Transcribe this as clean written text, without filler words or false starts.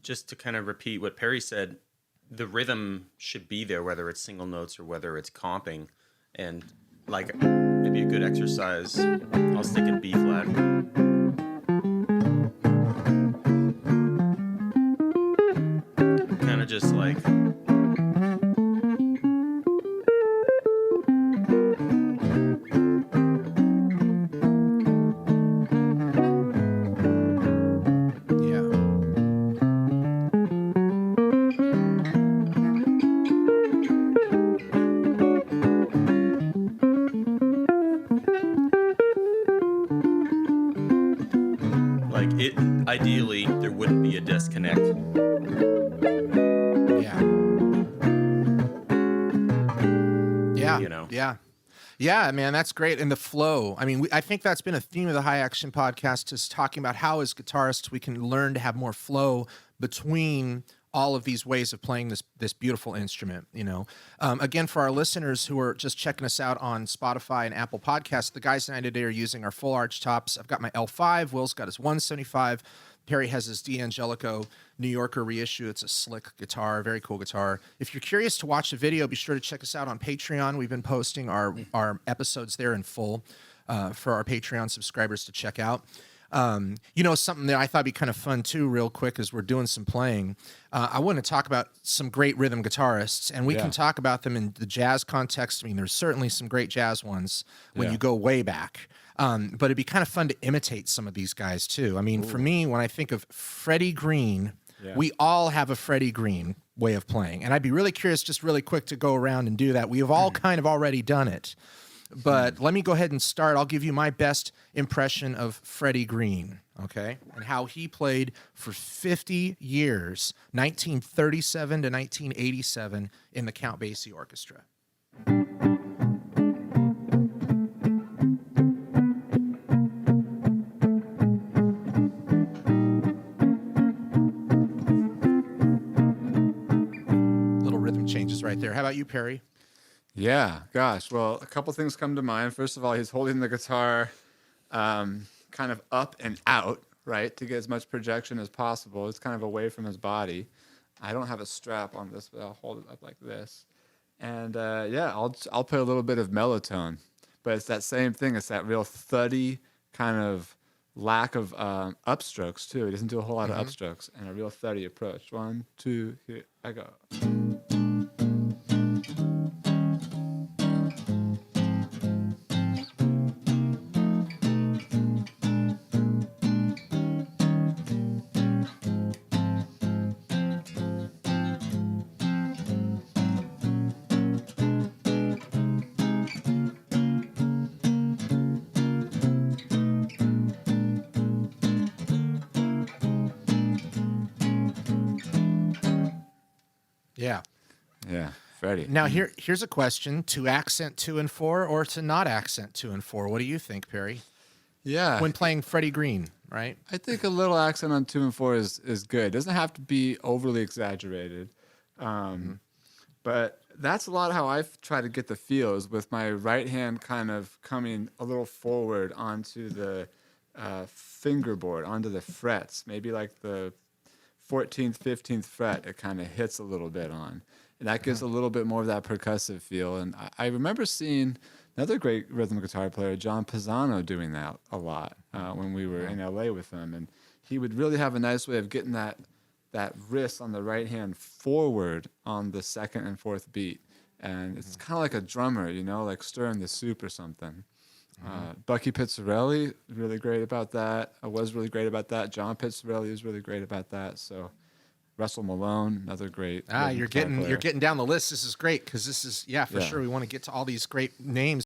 just to kind of repeat what Perry said, the rhythm should be there, whether it's single notes or whether it's comping. And like maybe a good exercise, I'll stick in B flat. Kind of just like. Ideally, there wouldn't be a disconnect. Yeah. You know? Yeah, man, that's great. And the flow. I mean, I think that's been a theme of the High Action podcast, is talking about how, as guitarists, we can learn to have more flow between all of these ways of playing this beautiful instrument, you know. Again, for our listeners who are just checking us out on Spotify and Apple Podcasts, the guys and I today are using our full arch tops. I've got my L5. Will's got his 175. Perry has his D'Angelico New Yorker reissue. It's a slick guitar, very cool guitar. If you're curious to watch the video, be sure to check us out on Patreon. We've been posting our episodes there in full for our Patreon subscribers to check out. You know, something that I thought would be kind of fun too, real quick, as we're doing some playing. I want to talk about some great rhythm guitarists, and we can talk about them in the jazz context. I mean, there's certainly some great jazz ones when you go way back. But it'd be kind of fun to imitate some of these guys too. I mean, for me, when I think of Freddie Green, we all have a Freddie Green way of playing. And I'd be really curious, just really quick, to go around and do that. We have all kind of already done it. But let me go ahead and start. I'll give you my best impression of Freddie Green, okay, and how he played for 50 years, 1937 to 1987, in the Count Basie Orchestra. Little rhythm changes right there. How about you, Perry? Yeah, gosh. Well, a couple things come to mind. First of all, he's holding the guitar kind of up and out, right, to get as much projection as possible. It's kind of away from his body. I don't have a strap on this, but I'll hold it up like this. And I'll play a little bit of mellotone, but it's that same thing. It's that real thuddy kind of lack of upstrokes too. He doesn't do a whole lot of upstrokes, and a real thuddy approach. 1, 2, here I go. Yeah, Freddie. Now, here's a question: to accent 2 and 4, or to not accent 2 and 4? What do you think, Perry? Yeah. When playing Freddie Green, right? I think a little accent on 2 and 4 is good. It doesn't have to be overly exaggerated. But that's a lot how I've tried to get the feels, with my right hand kind of coming a little forward onto the fingerboard, onto the frets, maybe like the 14th, 15th fret, it kind of hits a little bit on. And that gives a little bit more of that percussive feel. And I remember seeing another great rhythm guitar player, John Pisano, doing that a lot when we were in LA with him. And he would really have a nice way of getting that wrist on the right hand forward on the second and fourth beat. And it's kind of like a drummer, you know, like stirring the soup or something. Bucky Pizzarelli, really great about that. I was really great about that. John Pizzarelli is really great about that. So Russell Malone, another great. You're getting down the list. This is great, because this is for sure. We want to get to all these great names.